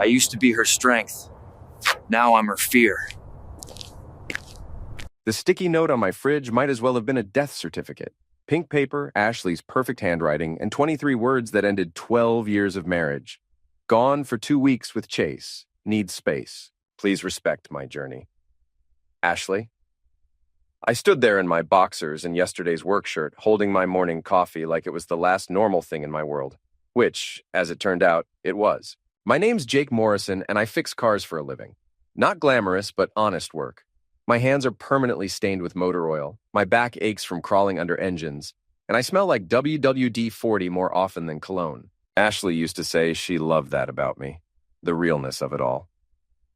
I used to be her strength. Now I'm her fear. The sticky note on my fridge might as well have been a death certificate. Pink paper, Ashley's perfect handwriting, and 23 words that ended 12 years of marriage. Gone for 2 weeks with Chase. Needs space. Please respect my journey. Ashley? I stood there in my boxers and yesterday's work shirt, holding my morning coffee like it was the last normal thing in my world. Which, as it turned out, it was. My name's Jake Morrison, and I fix cars for a living. Not glamorous, but honest work. My hands are permanently stained with motor oil, my back aches from crawling under engines, and I smell like WWD-40 more often than cologne. Ashley used to say she loved that about me, the realness of it all.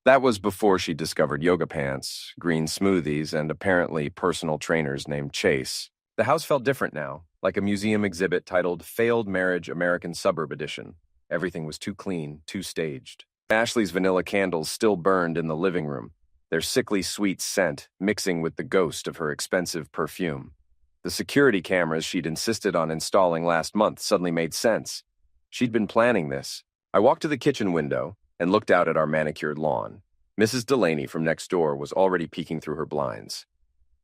That was before she discovered yoga pants, green smoothies, and apparently personal trainers named Chase. The house felt different now, like a museum exhibit titled Failed Marriage American Suburb Edition. Everything was too clean, too staged. Ashley's vanilla candles still burned in the living room, their sickly sweet scent mixing with the ghost of her expensive perfume. The security cameras she'd insisted on installing last month suddenly made sense. She'd been planning this. I walked to the kitchen window and looked out at our manicured lawn. Mrs. Delaney from next door was already peeking through her blinds.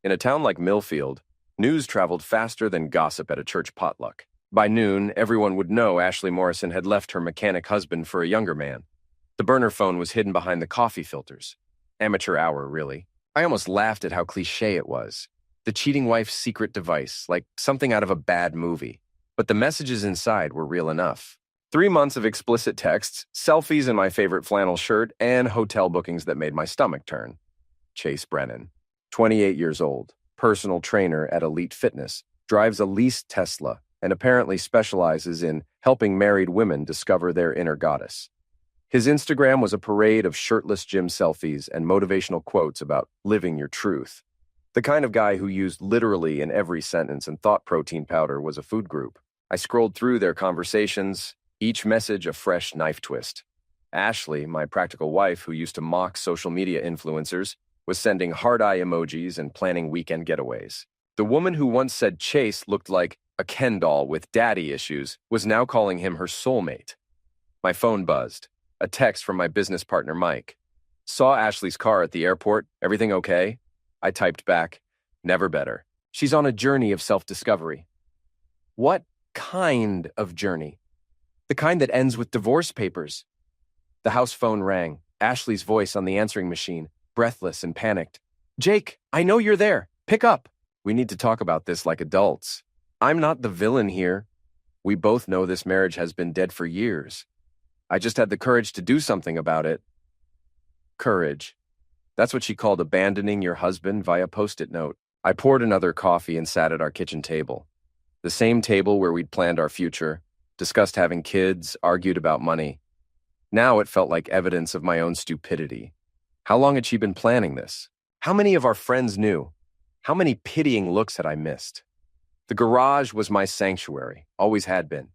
In a town like Millfield, news traveled faster than gossip at a church potluck. By noon, everyone would know Ashley Morrison had left her mechanic husband for a younger man. The burner phone was hidden behind the coffee filters. Amateur hour, really. I almost laughed at how cliché it was. The cheating wife's secret device, like something out of a bad movie. But the messages inside were real enough. 3 months of explicit texts, selfies in my favorite flannel shirt, and hotel bookings that made my stomach turn. Chase Brennan, 28 years old, personal trainer at Elite Fitness, drives a leased Tesla, and apparently specializes in helping married women discover their inner goddess. His Instagram was a parade of shirtless gym selfies and motivational quotes about living your truth. The kind of guy who used literally in every sentence and thought protein powder was a food group. I scrolled through their conversations, each message a fresh knife twist. Ashley, my practical wife who used to mock social media influencers, was sending heart-eye emojis and planning weekend getaways. The woman who once said Chase looked like a Ken doll with daddy issues was now calling him her soulmate. My phone buzzed. A text from my business partner, Mike. Saw Ashley's car at the airport. Everything okay? I typed back, never better. She's on a journey of self-discovery. What kind of journey? The kind that ends with divorce papers. The house phone rang, Ashley's voice on the answering machine, breathless and panicked. Jake, I know you're there. Pick up. We need to talk about this like adults. I'm not the villain here. We both know this marriage has been dead for years. I just had the courage to do something about it. Courage. That's what she called abandoning your husband via Post-it note. I poured another coffee and sat at our kitchen table. The same table where we'd planned our future, discussed having kids, argued about money. Now it felt like evidence of my own stupidity. How long had she been planning this? How many of our friends knew? How many pitying looks had I missed? The garage was my sanctuary, always had been.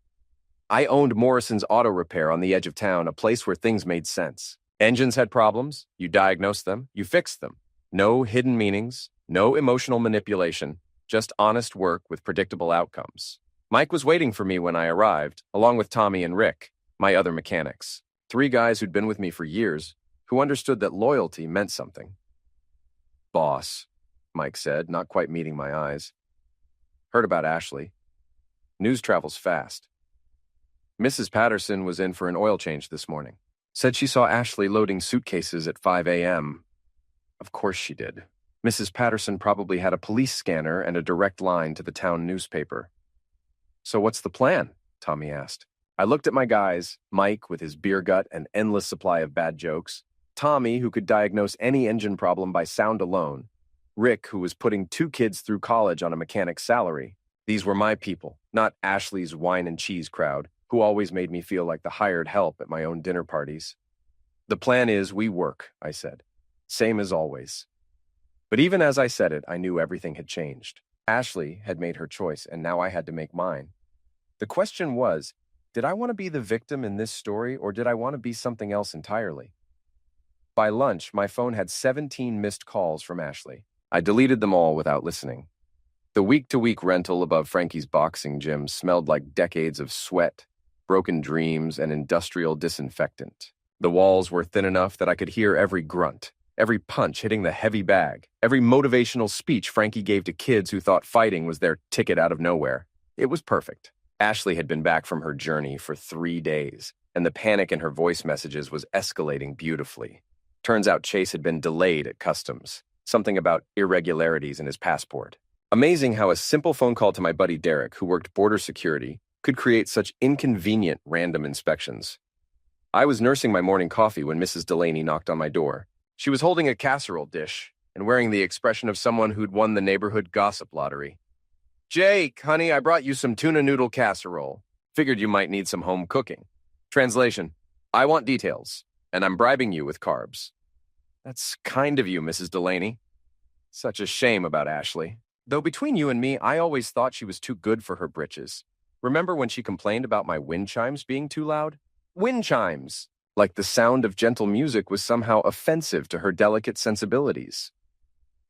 I owned Morrison's Auto Repair on the edge of town, a place where things made sense. Engines had problems, you diagnosed them, you fixed them. No hidden meanings, no emotional manipulation, just honest work with predictable outcomes. Mike was waiting for me when I arrived, along with Tommy and Rick, my other mechanics. 3 guys who'd been with me for years, who understood that loyalty meant something. Boss, Mike said, not quite meeting my eyes. Heard about Ashley. News travels fast. Mrs. Patterson was in for an oil change this morning. Said she saw Ashley loading suitcases at 5 a.m. Of course she did. Mrs. Patterson probably had a police scanner and a direct line to the town newspaper. So what's the plan? Tommy asked. I looked at my guys, Mike with his beer gut and endless supply of bad jokes, Tommy who could diagnose any engine problem by sound alone, Rick who was putting 2 kids through college on a mechanic's salary. These were my people, not Ashley's wine and cheese crowd, who always made me feel like the hired help at my own dinner parties. The plan is we work, I said. Same as always. But even as I said it, I knew everything had changed. Ashley had made her choice, and now I had to make mine. The question was, did I want to be the victim in this story, or did I want to be something else entirely? By lunch, my phone had 17 missed calls from Ashley. I deleted them all without listening. The week-to-week rental above Frankie's boxing gym smelled like decades of sweat, broken dreams, and industrial disinfectant. The walls were thin enough that I could hear every grunt, every punch hitting the heavy bag, every motivational speech Frankie gave to kids who thought fighting was their ticket out of nowhere. It was perfect. Ashley had been back from her journey for 3 days, and the panic in her voice messages was escalating beautifully. Turns out Chase had been delayed at customs, something about irregularities in his passport. Amazing how a simple phone call to my buddy Derek, who worked border security, could create such inconvenient random inspections. I was nursing my morning coffee when Mrs. Delaney knocked on my door. She was holding a casserole dish and wearing the expression of someone who'd won the neighborhood gossip lottery. "Jake, honey, I brought you some tuna noodle casserole. Figured you might need some home cooking." Translation: I want details, and I'm bribing you with carbs. That's kind of you, Mrs. Delaney. Such a shame about Ashley. Though between you and me, I always thought she was too good for her britches. Remember when she complained about my wind chimes being too loud? Wind chimes! Like the sound of gentle music was somehow offensive to her delicate sensibilities.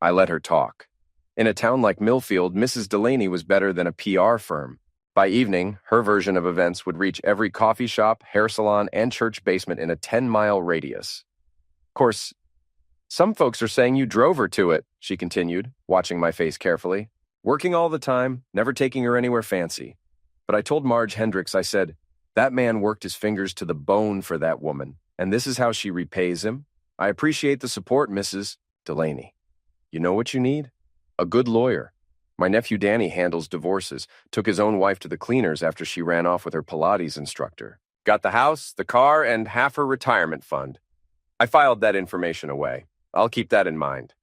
I let her talk. In a town like Millfield, Mrs. Delaney was better than a PR firm. By evening, her version of events would reach every coffee shop, hair salon, and church basement in a 10-mile radius. Of course, some folks are saying you drove her to it, she continued, watching my face carefully. Working all the time, never taking her anywhere fancy. But I told Marge Hendricks, I said, that man worked his fingers to the bone for that woman, and this is how she repays him. I appreciate the support, Mrs. Delaney. You know what you need? A good lawyer. My nephew Danny handles divorces, took his own wife to the cleaners after she ran off with her Pilates instructor. Got the house, the car, and half her retirement fund. I filed that information away. I'll keep that in mind.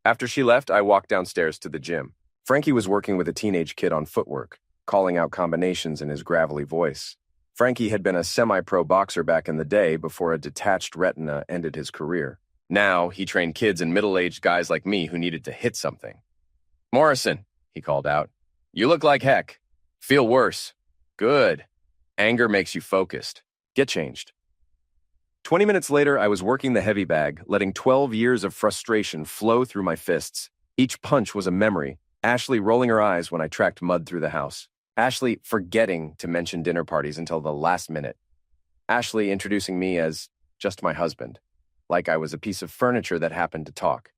After she left, I walked downstairs to the gym. Frankie was working with a teenage kid on footwork, calling out combinations in his gravelly voice. Frankie had been a semi-pro boxer back in the day before a detached retina ended his career. Now, he trained kids and middle-aged guys like me who needed to hit something. "Morrison," he called out. "You look like heck. Feel worse. Good. Anger makes you focused. Get changed." 20 minutes later, I was working the heavy bag, letting 12 years of frustration flow through my fists. Each punch was a memory, Ashley rolling her eyes when I tracked mud through the house. Ashley forgetting to mention dinner parties until the last minute. Ashley introducing me as just my husband, like I was a piece of furniture that happened to talk.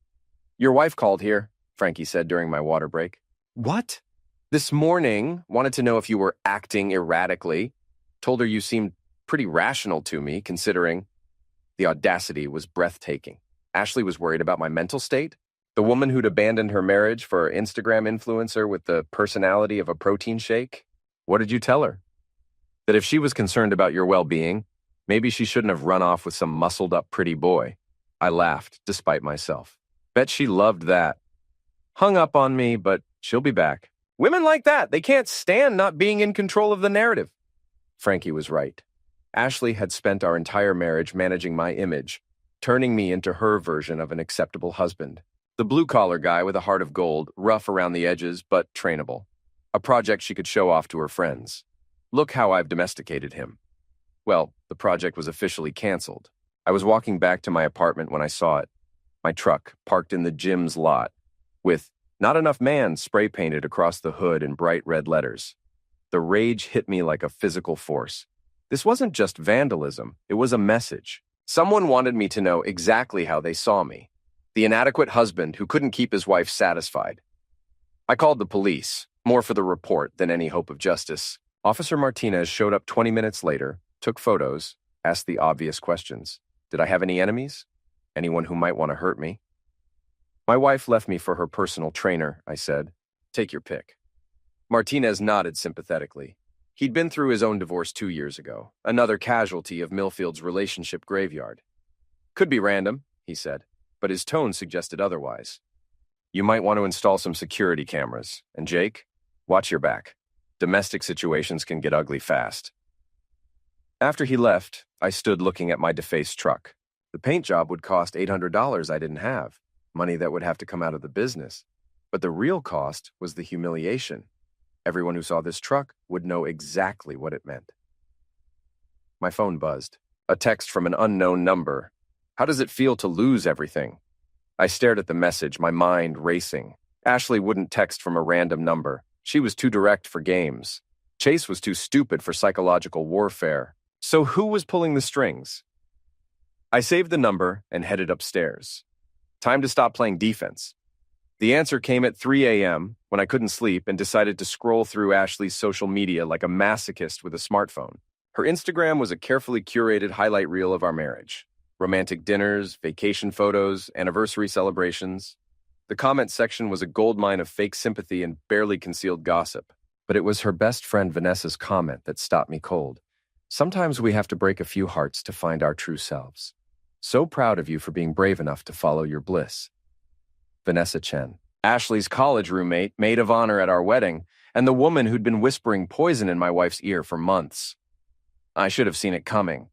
"Your wife called here," Frankie said during my water break. "What?" "This morning, wanted to know if you were acting erratically. Told her you seemed pretty rational to me, considering..." The audacity was breathtaking. Ashley was worried about my mental state? The woman who'd abandoned her marriage for an Instagram influencer with the personality of a protein shake? What did you tell her? That if she was concerned about your well-being, maybe she shouldn't have run off with some muscled-up pretty boy. I laughed, despite myself. Bet she loved that. Hung up on me, but she'll be back. Women like that, they can't stand not being in control of the narrative. Frankie was right. Ashley had spent our entire marriage managing my image, turning me into her version of an acceptable husband. The blue-collar guy with a heart of gold, rough around the edges, but trainable. A project she could show off to her friends. Look how I've domesticated him. Well, the project was officially canceled. I was walking back to my apartment when I saw it. My truck, parked in the gym's lot, with "Not enough man" spray-painted across the hood in bright red letters. The rage hit me like a physical force. This wasn't just vandalism, it was a message. Someone wanted me to know exactly how they saw me. The inadequate husband who couldn't keep his wife satisfied. I called the police, more for the report than any hope of justice. Officer Martinez showed up 20 minutes later, took photos, asked the obvious questions. Did I have any enemies? Anyone who might want to hurt me? My wife left me for her personal trainer, I said. Take your pick. Martinez nodded sympathetically. He'd been through his own divorce 2 years ago, another casualty of Millfield's relationship graveyard. Could be random, he said, but his tone suggested otherwise. You might want to install some security cameras. And Jake, watch your back. Domestic situations can get ugly fast. After he left, I stood looking at my defaced truck. The paint job would cost $800 I didn't have, money that would have to come out of the business. But the real cost was the humiliation. Everyone who saw this truck would know exactly what it meant. My phone buzzed. A text from an unknown number. How does it feel to lose everything? I stared at the message, my mind racing. Ashley wouldn't text from a random number. She was too direct for games. Chase was too stupid for psychological warfare. So who was pulling the strings? I saved the number and headed upstairs. Time to stop playing defense. The answer came at 3 a.m. when I couldn't sleep and decided to scroll through Ashley's social media like a masochist with a smartphone. Her Instagram was a carefully curated highlight reel of our marriage. Romantic dinners, vacation photos, anniversary celebrations. The comment section was a goldmine of fake sympathy and barely concealed gossip. But it was her best friend Vanessa's comment that stopped me cold. Sometimes we have to break a few hearts to find our true selves. So proud of you for being brave enough to follow your bliss. Vanessa Chen, Ashley's college roommate, maid of honor at our wedding, and the woman who'd been whispering poison in my wife's ear for months. I should have seen it coming.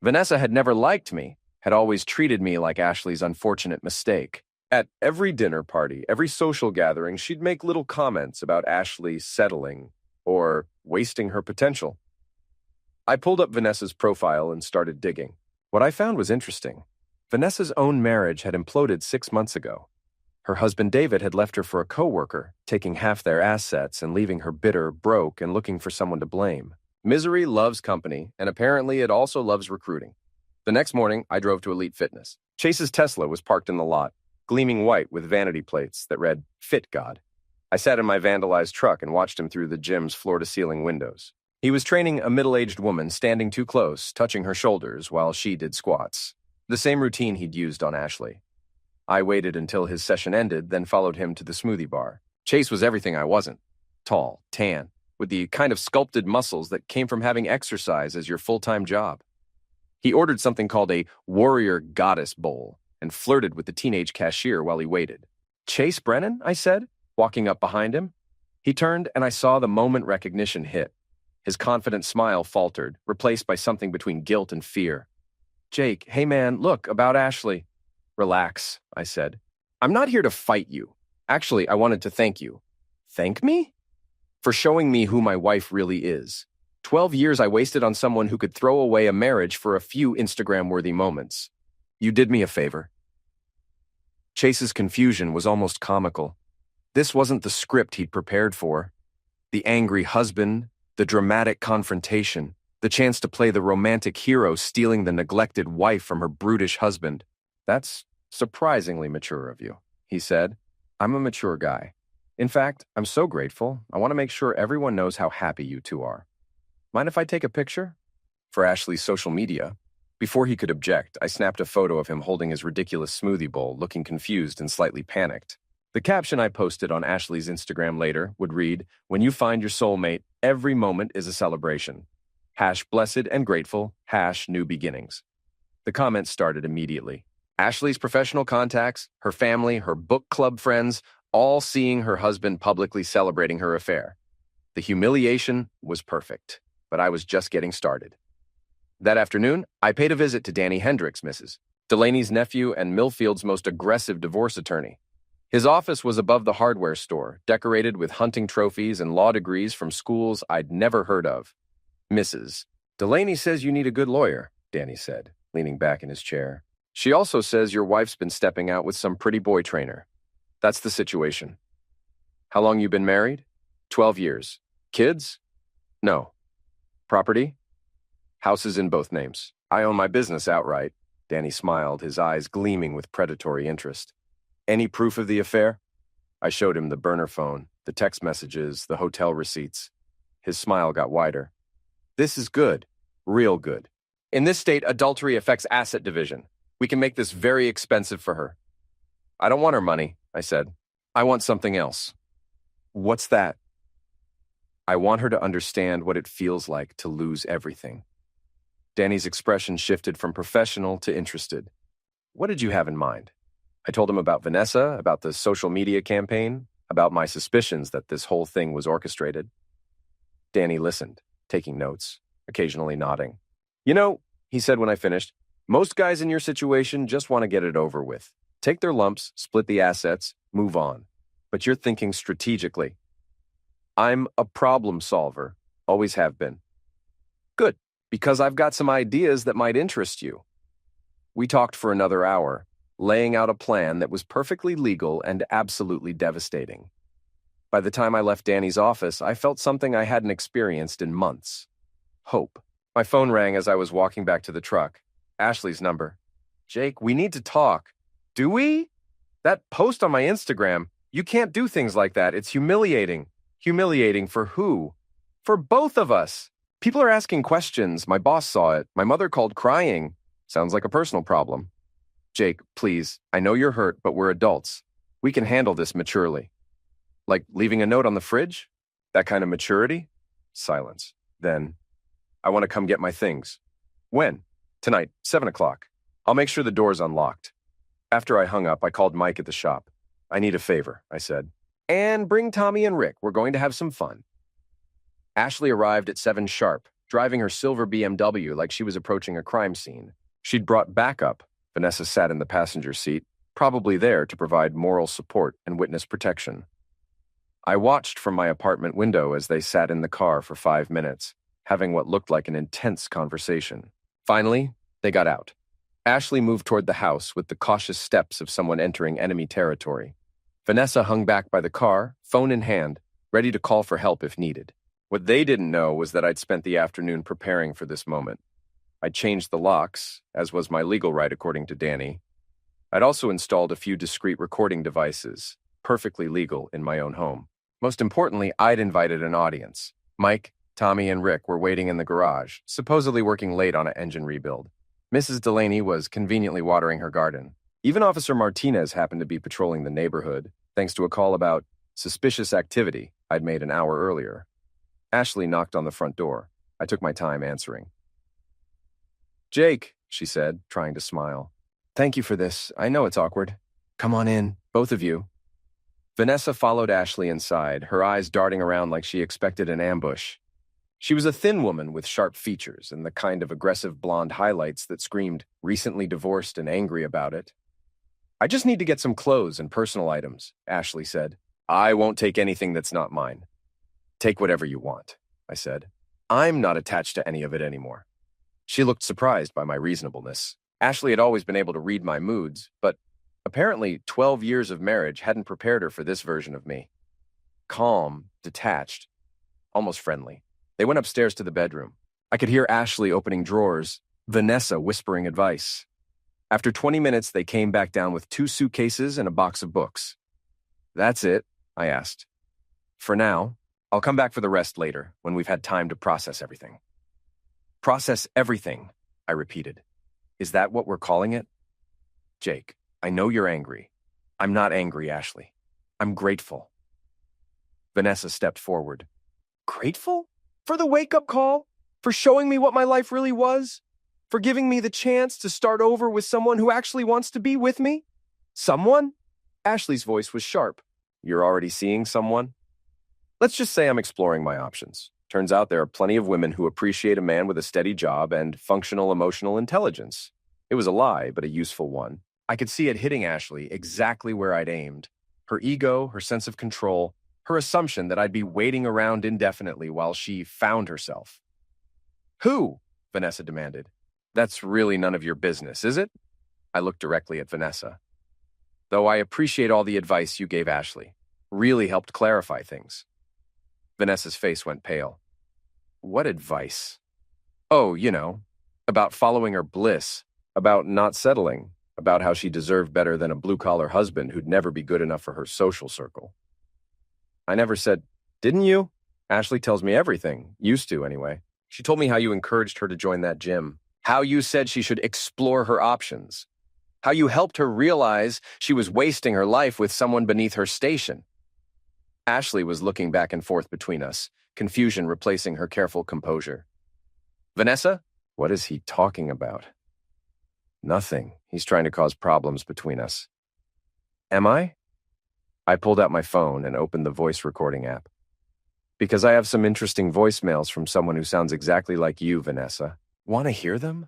Vanessa had never liked me, had always treated me like Ashley's unfortunate mistake. At every dinner party, every social gathering, she'd make little comments about Ashley settling or wasting her potential. I pulled up Vanessa's profile and started digging. What I found was interesting. Vanessa's own marriage had imploded 6 months ago. Her husband David had left her for a coworker, taking half their assets and leaving her bitter, broke, and looking for someone to blame. Misery loves company, and apparently it also loves recruiting. The next morning, I drove to Elite Fitness. Chase's Tesla was parked in the lot, gleaming white with vanity plates that read, Fit God. I sat in my vandalized truck and watched him through the gym's floor-to-ceiling windows. He was training a middle-aged woman standing too close, touching her shoulders while she did squats. The same routine he'd used on Ashley. I waited until his session ended, then followed him to the smoothie bar. Chase was everything I wasn't. Tall, tan, with the kind of sculpted muscles that came from having exercise as your full-time job. He ordered something called a warrior goddess bowl and flirted with the teenage cashier while he waited. Chase Brennan, I said, walking up behind him. He turned and I saw the moment recognition hit. His confident smile faltered, replaced by something between guilt and fear. Jake, hey man, look, about Ashley. Relax, I said. I'm not here to fight you. Actually, I wanted to thank you. Thank me? For showing me who my wife really is. 12 years I wasted on someone who could throw away a marriage for a few Instagram-worthy moments. You did me a favor. Chase's confusion was almost comical. This wasn't the script he'd prepared for. The angry husband, the dramatic confrontation, the chance to play the romantic hero stealing the neglected wife from her brutish husband. That's surprisingly mature of you, he said. I'm a mature guy. In fact, I'm so grateful, I want to make sure everyone knows how happy you two are. Mind if I take a picture? For Ashley's social media. Before he could object, I snapped a photo of him holding his ridiculous smoothie bowl, looking confused and slightly panicked. The caption I posted on Ashley's Instagram later would read, when you find your soulmate, every moment is a celebration. #blessed and grateful, #new beginnings. The comments started immediately. Ashley's professional contacts, her family, her book club friends, all seeing her husband publicly celebrating her affair. The humiliation was perfect, but I was just getting started. That afternoon, I paid a visit to Danny Hendricks, Mrs. Delaney's nephew and Millfield's most aggressive divorce attorney. His office was above the hardware store, decorated with hunting trophies and law degrees from schools I'd never heard of. Mrs. Delaney says you need a good lawyer, Danny said, leaning back in his chair. She also says your wife's been stepping out with some pretty boy trainer. That's the situation. How long you been married? 12 years. Kids? No. Property? Houses in both names. I own my business outright. Danny smiled, his eyes gleaming with predatory interest. Any proof of the affair? I showed him the burner phone, the text messages, the hotel receipts. His smile got wider. This is good. Real good. In this state, adultery affects asset division. We can make this very expensive for her. I don't want her money, I said. I want something else. What's that? I want her to understand what it feels like to lose everything. Danny's expression shifted from professional to interested. What did you have in mind? I told him about Vanessa, about the social media campaign, about my suspicions that this whole thing was orchestrated. Danny listened, taking notes, occasionally nodding. You know, he said when I finished, most guys in your situation just want to get it over with. Take their lumps, split the assets, move on. But you're thinking strategically. I'm a problem solver, always have been. Good, because I've got some ideas that might interest you. We talked for another hour, laying out a plan that was perfectly legal and absolutely devastating. By the time I left Danny's office, I felt something I hadn't experienced in months. Hope. My phone rang as I was walking back to the truck. Ashley's number. Jake, we need to talk. Do we? That post on my Instagram, you can't do things like that. It's humiliating. Humiliating for who? For both of us. People are asking questions. My boss saw it. My mother called crying. Sounds like a personal problem. Jake, please, I know you're hurt, but we're adults. We can handle this maturely. Like leaving a note on the fridge? That kind of maturity? Silence. Then, I want to come get my things. When? Tonight, 7 o'clock. I'll make sure the door's unlocked. After I hung up, I called Mike at the shop. I need a favor, I said. And bring Tommy and Rick. We're going to have some fun. Ashley arrived at 7 sharp, driving her silver BMW like she was approaching a crime scene. She'd brought backup. Vanessa sat in the passenger seat, probably there to provide moral support and witness protection. I watched from my apartment window as they sat in the car for 5 minutes, having what looked like an intense conversation. Finally, they got out. Ashley moved toward the house with the cautious steps of someone entering enemy territory. Vanessa hung back by the car, phone in hand, ready to call for help if needed. What they didn't know was that I'd spent the afternoon preparing for this moment. I'd changed the locks, as was my legal right according to Danny. I'd also installed a few discreet recording devices, perfectly legal in my own home. Most importantly, I'd invited an audience. Mike, Tommy, and Rick were waiting in the garage, supposedly working late on an engine rebuild. Mrs. Delaney was conveniently watering her garden. Even Officer Martinez happened to be patrolling the neighborhood, thanks to a call about suspicious activity I'd made an hour earlier. Ashley knocked on the front door. I took my time answering. Jake, she said, trying to smile. Thank you for this. I know it's awkward. Come on in, both of you. Vanessa followed Ashley inside, her eyes darting around like she expected an ambush. She was a thin woman with sharp features and the kind of aggressive blonde highlights that screamed, recently divorced and angry about it. I just need to get some clothes and personal items, Ashley said. I won't take anything that's not mine. Take whatever you want, I said. I'm not attached to any of it anymore. She looked surprised by my reasonableness. Ashley had always been able to read my moods, but apparently 12 years of marriage hadn't prepared her for this version of me. Calm, detached, almost friendly. They went upstairs to the bedroom. I could hear Ashley opening drawers, Vanessa whispering advice. After 20 minutes, they came back down with 2 suitcases and a box of books. That's it, I asked. For now, I'll come back for the rest later, when we've had time to process everything. Process everything, I repeated. Is that what we're calling it? Jake, I know you're angry. I'm not angry, Ashley. I'm grateful. Vanessa stepped forward. Grateful? For the wake-up call? For showing me what my life really was? For giving me the chance to start over with someone who actually wants to be with me? Someone? Ashley's voice was sharp. You're already seeing someone? Let's just say I'm exploring my options. Turns out there are plenty of women who appreciate a man with a steady job and functional emotional intelligence. It was a lie, but a useful one. I could see it hitting Ashley exactly where I'd aimed. Her ego, her sense of control, her assumption that I'd be waiting around indefinitely while she found herself. Who? Vanessa demanded. That's really none of your business, is it? I looked directly at Vanessa. Though I appreciate all the advice you gave Ashley. Really helped clarify things. Vanessa's face went pale. What advice? Oh, about following her bliss, about not settling, about how she deserved better than a blue-collar husband who'd never be good enough for her social circle. I never said, didn't you? Ashley tells me everything, used to anyway. She told me how you encouraged her to join that gym, how you said she should explore her options, how you helped her realize she was wasting her life with someone beneath her station. Ashley was looking back and forth between us, confusion replacing her careful composure. Vanessa? What is he talking about? Nothing. He's trying to cause problems between us. Am I? I pulled out my phone and opened the voice recording app. Because I have some interesting voicemails from someone who sounds exactly like you, Vanessa. Want to hear them?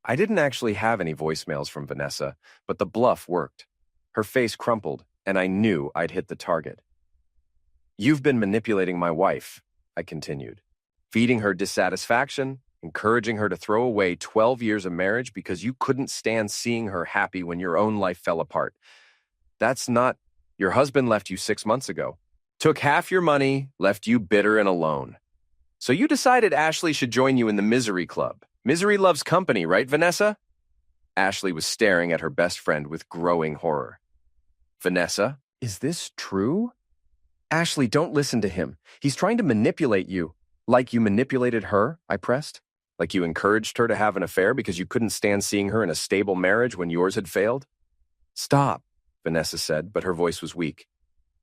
I didn't actually have any voicemails from Vanessa, but the bluff worked. Her face crumpled, and I knew I'd hit the target. You've been manipulating my wife, I continued, feeding her dissatisfaction, encouraging her to throw away 12 years of marriage because you couldn't stand seeing her happy when your own life fell apart. That's not... Your husband left you 6 months ago, took half your money, left you bitter and alone. So you decided Ashley should join you in the misery club. Misery loves company, right, Vanessa? Ashley was staring at her best friend with growing horror. Vanessa, is this true? Ashley, don't listen to him. He's trying to manipulate you. Like you manipulated her, I pressed. Like you encouraged her to have an affair because you couldn't stand seeing her in a stable marriage when yours had failed? Stop, Vanessa said, but her voice was weak.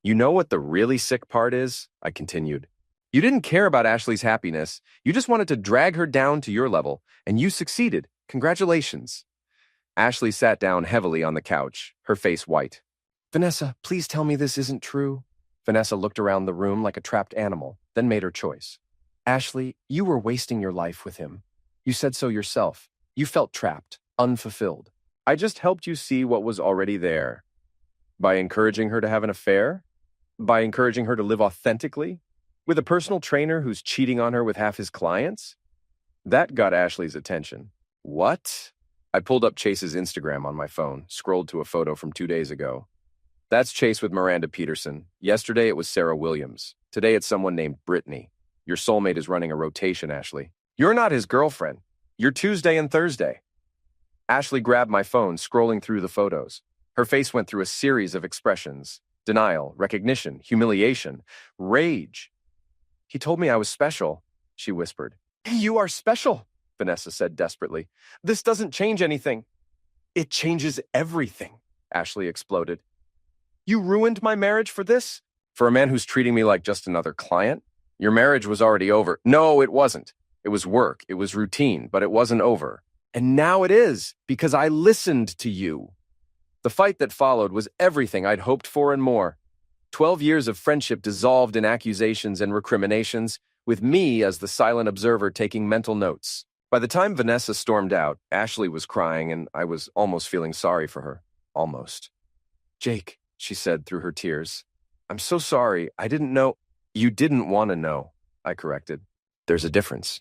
You know what the really sick part is? I continued. You didn't care about Ashley's happiness. You just wanted to drag her down to your level, and you succeeded. Congratulations. Ashley sat down heavily on the couch, her face white. Vanessa, please tell me this isn't true. Vanessa looked around the room like a trapped animal, then made her choice. Ashley, you were wasting your life with him. You said so yourself. You felt trapped, unfulfilled. I just helped you see what was already there. By encouraging her to have an affair? By encouraging her to live authentically? With a personal trainer who's cheating on her with half his clients? That got Ashley's attention. What? I pulled up Chase's Instagram on my phone, scrolled to a photo from 2 days ago. That's Chase with Miranda Peterson. Yesterday it was Sarah Williams. Today it's someone named Brittany. Your soulmate is running a rotation, Ashley. You're not his girlfriend. You're Tuesday and Thursday. Ashley grabbed my phone, scrolling through the photos. Her face went through a series of expressions. Denial, recognition, humiliation, rage. He told me I was special, she whispered. You are special, Vanessa said desperately. This doesn't change anything. It changes everything, Ashley exploded. You ruined my marriage for this? For a man who's treating me like just another client? Your marriage was already over. No, it wasn't. It was work. It was routine, but it wasn't over. And now it is, because I listened to you. The fight that followed was everything I'd hoped for and more. 12 years of friendship dissolved in accusations and recriminations, with me as the silent observer taking mental notes. By the time Vanessa stormed out, Ashley was crying, and I was almost feeling sorry for her. Almost. Jake, she said through her tears. I'm so sorry. I didn't know. You didn't want to know, I corrected. There's a difference.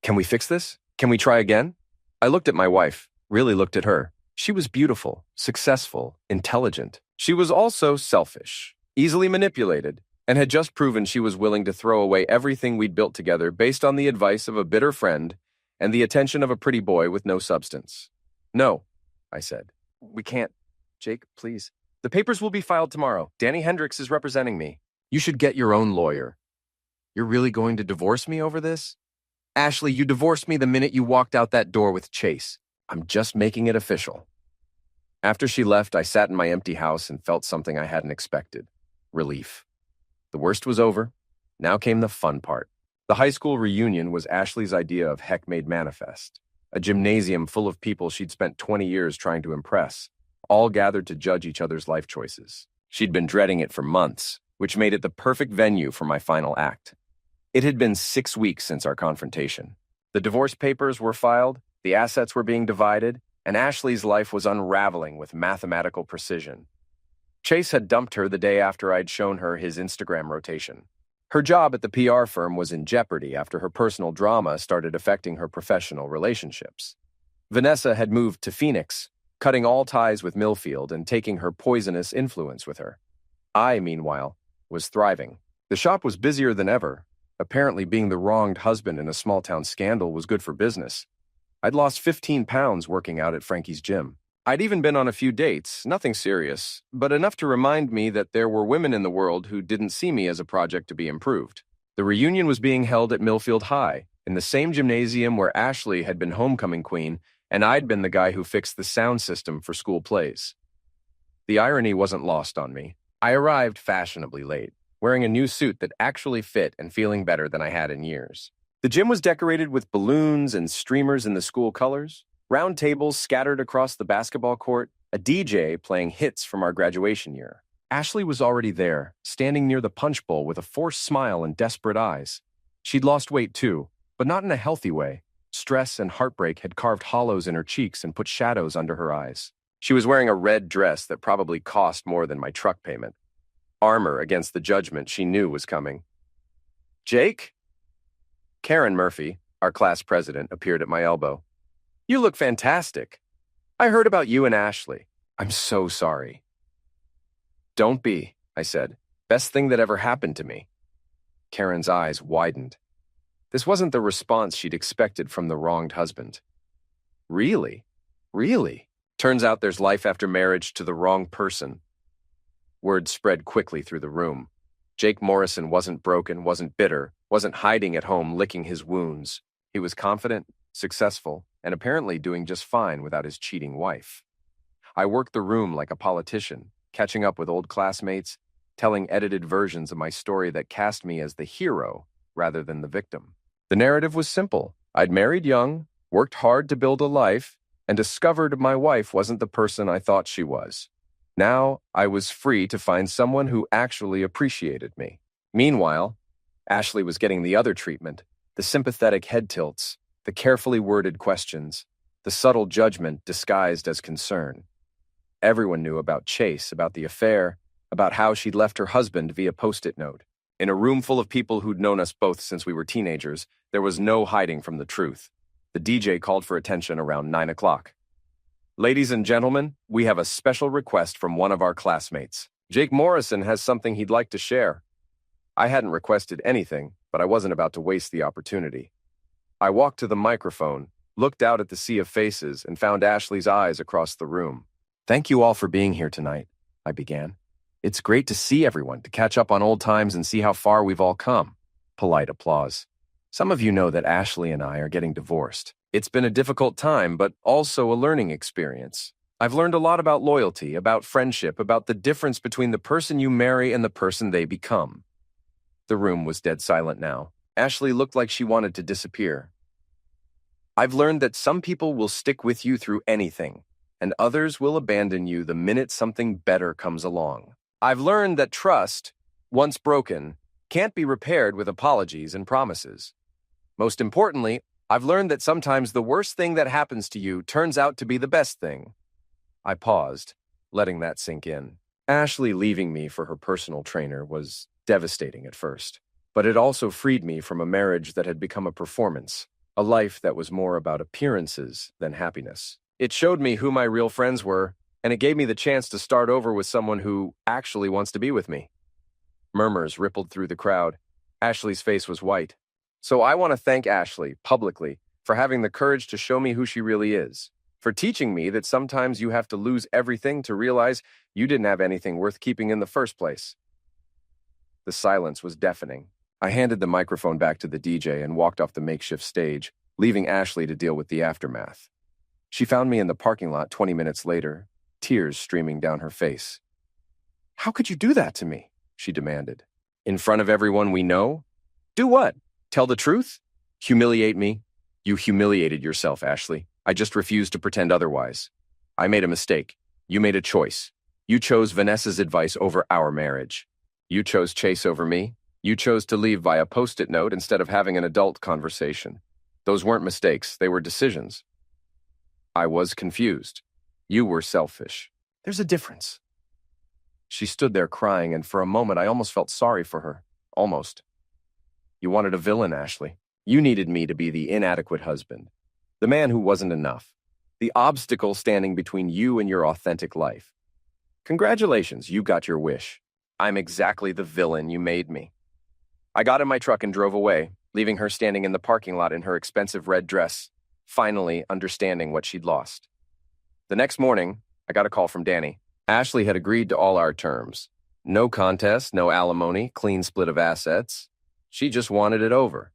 Can we fix this? Can we try again? I looked at my wife, really looked at her. She was beautiful, successful, intelligent. She was also selfish, easily manipulated, and had just proven she was willing to throw away everything we'd built together based on the advice of a bitter friend and the attention of a pretty boy with no substance. No, I said. We can't. Jake, please. The papers will be filed tomorrow. Danny Hendricks is representing me. You should get your own lawyer. You're really going to divorce me over this? Ashley, you divorced me the minute you walked out that door with Chase. I'm just making it official. After she left, I sat in my empty house and felt something I hadn't expected. Relief. The worst was over. Now came the fun part. The high school reunion was Ashley's idea of Heck Made Manifest, a gymnasium full of people she'd spent 20 years trying to impress, all gathered to judge each other's life choices. She'd been dreading it for months, which made it the perfect venue for my final act. It had been 6 weeks since our confrontation. The divorce papers were filed, the assets were being divided, and Ashley's life was unraveling with mathematical precision. Chase had dumped her the day after I'd shown her his Instagram rotation. Her job at the PR firm was in jeopardy after her personal drama started affecting her professional relationships. Vanessa had moved to Phoenix, cutting all ties with Millfield and taking her poisonous influence with her. I, meanwhile, was thriving. The shop was busier than ever. Apparently being the wronged husband in a small-town scandal was good for business. I'd lost 15 pounds working out at Frankie's gym. I'd even been on a few dates, nothing serious, but enough to remind me that there were women in the world who didn't see me as a project to be improved. The reunion was being held at Millfield High, in the same gymnasium where Ashley had been homecoming queen, and I'd been the guy who fixed the sound system for school plays. The irony wasn't lost on me. I arrived fashionably late, wearing a new suit that actually fit and feeling better than I had in years. The gym was decorated with balloons and streamers in the school colors, round tables scattered across the basketball court, a DJ playing hits from our graduation year. Ashley was already there, standing near the punch bowl with a forced smile and desperate eyes. She'd lost weight too, but not in a healthy way. Stress and heartbreak had carved hollows in her cheeks and put shadows under her eyes. She was wearing a red dress that probably cost more than my truck payment. Armor against the judgment she knew was coming. Jake? Karen Murphy, our class president, appeared at my elbow. You look fantastic. I heard about you and Ashley. I'm so sorry. Don't be, I said. Best thing that ever happened to me. Karen's eyes widened. This wasn't the response she'd expected from the wronged husband. Really? Really? Turns out there's life after marriage to the wrong person. Word spread quickly through the room. Jake Morrison wasn't broken, wasn't bitter, wasn't hiding at home licking his wounds. He was confident, successful, and apparently doing just fine without his cheating wife. I worked the room like a politician, catching up with old classmates, telling edited versions of my story that cast me as the hero rather than the victim. The narrative was simple. I'd married young, worked hard to build a life, and discovered my wife wasn't the person I thought she was. Now I was free to find someone who actually appreciated me. Meanwhile, Ashley was getting the other treatment, the sympathetic head tilts, the carefully worded questions, the subtle judgment disguised as concern. Everyone knew about Chase, about the affair, about how she'd left her husband via post-it note. In a room full of people who'd known us both since we were teenagers, there was no hiding from the truth. The DJ called for attention around 9 o'clock. Ladies and gentlemen, we have a special request from one of our classmates. Jake Morrison has something he'd like to share. I hadn't requested anything, but I wasn't about to waste the opportunity. I walked to the microphone, looked out at the sea of faces, and found Ashley's eyes across the room. Thank you all for being here tonight, I began. It's great to see everyone, to catch up on old times and see how far we've all come. Polite applause. Some of you know that Ashley and I are getting divorced. It's been a difficult time, but also a learning experience. I've learned a lot about loyalty, about friendship, about the difference between the person you marry and the person they become. The room was dead silent now. Ashley looked like she wanted to disappear. I've learned that some people will stick with you through anything, and others will abandon you the minute something better comes along. I've learned that trust, once broken, can't be repaired with apologies and promises. Most importantly, I've learned that sometimes the worst thing that happens to you turns out to be the best thing. I paused, letting that sink in. Ashley leaving me for her personal trainer was devastating at first, but it also freed me from a marriage that had become a performance, a life that was more about appearances than happiness. It showed me who my real friends were, and it gave me the chance to start over with someone who actually wants to be with me. Murmurs rippled through the crowd. Ashley's face was white. So I want to thank Ashley, publicly, for having the courage to show me who she really is, for teaching me that sometimes you have to lose everything to realize you didn't have anything worth keeping in the first place. The silence was deafening. I handed the microphone back to the DJ and walked off the makeshift stage, leaving Ashley to deal with the aftermath. She found me in the parking lot 20 minutes later, tears streaming down her face. "How could you do that to me?" she demanded. "In front of everyone we know? Do what? Tell the truth? Humiliate me? You humiliated yourself, Ashley. I just refuse to pretend otherwise. I made a mistake. You made a choice. You chose Vanessa's advice over our marriage. You chose Chase over me. You chose to leave via post-it note instead of having an adult conversation. Those weren't mistakes. They were decisions. I was confused. You were selfish. There's a difference." She stood there crying, and for a moment I almost felt sorry for her. Almost. "You wanted a villain, Ashley. You needed me to be the inadequate husband, the man who wasn't enough, the obstacle standing between you and your authentic life. Congratulations, you got your wish. I'm exactly the villain you made me." I got in my truck and drove away, leaving her standing in the parking lot in her expensive red dress, finally understanding what she'd lost. The next morning, I got a call from Danny. Ashley had agreed to all our terms. No contest, no alimony, clean split of assets. She just wanted it over.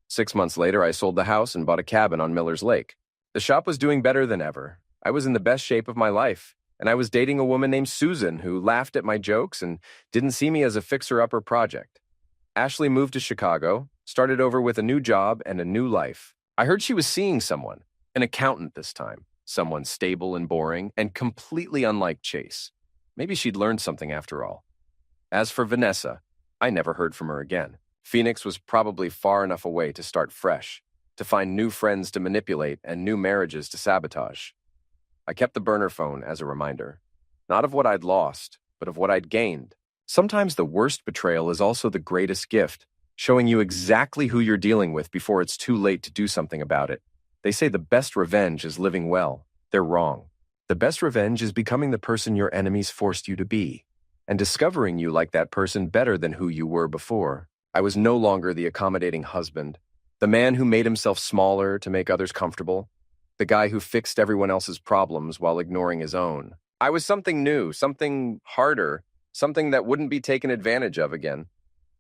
6 months later, I sold the house and bought a cabin on Miller's Lake. The shop was doing better than ever. I was in the best shape of my life, and I was dating a woman named Susan who laughed at my jokes and didn't see me as a fixer-upper project. Ashley moved to Chicago, started over with a new job and a new life. I heard she was seeing someone, an accountant this time, someone stable and boring and completely unlike Chase. Maybe she'd learned something after all. As for Vanessa, I never heard from her again. Phoenix was probably far enough away to start fresh, to find new friends to manipulate and new marriages to sabotage. I kept the burner phone as a reminder, not of what I'd lost, but of what I'd gained. Sometimes the worst betrayal is also the greatest gift, showing you exactly who you're dealing with before it's too late to do something about it. They say the best revenge is living well. They're wrong. The best revenge is becoming the person your enemies forced you to be, and discovering you like that person better than who you were before. I was no longer the accommodating husband, the man who made himself smaller to make others comfortable, the guy who fixed everyone else's problems while ignoring his own. I was something new, something harder, something that wouldn't be taken advantage of again.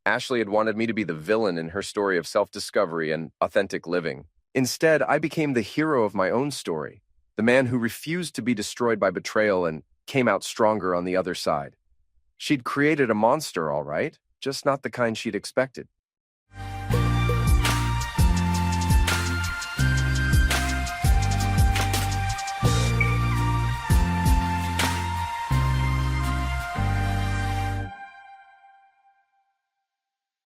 Ashley had wanted me to be the villain in her story of self-discovery and authentic living. Instead, I became the hero of my own story, the man who refused to be destroyed by betrayal and came out stronger on the other side. She'd created a monster, all right, just not the kind she'd expected.